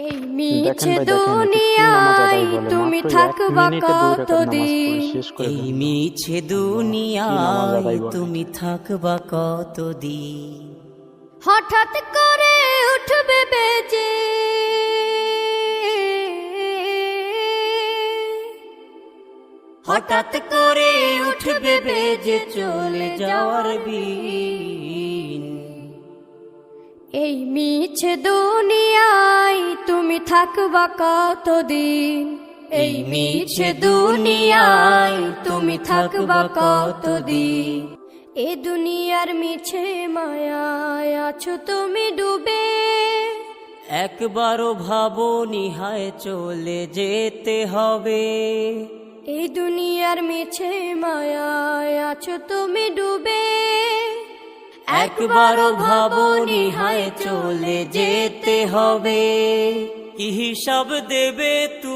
এই মিছে দুনিয়ায় তুমি থাকবা কতদিন? এই মিছে দুনিয়ায় তুমি থাকবা কতদিন? হঠাৎ করে উঠবে বেজে হঠাৎ করে উঠবে বেজে চলে যাওয়ার বিন। এই মিছে দুনিয়ায় তুমি থাকবা কতদিন? এই মিছে দুনিয়ায় তুমি থাকবা কতদিন? এ দুনিয়ার মিছে মায়ায় আছো তুমি ডুবে, একবারও ভাবনি হায় চলে যেতে হবে। এই দুনিয়ার মিছে মায়ায় আছো তুমি ডুবে, একবারও ভাবনি হায় চলে যেতে হবে। কি হিসাব দেবে তুমি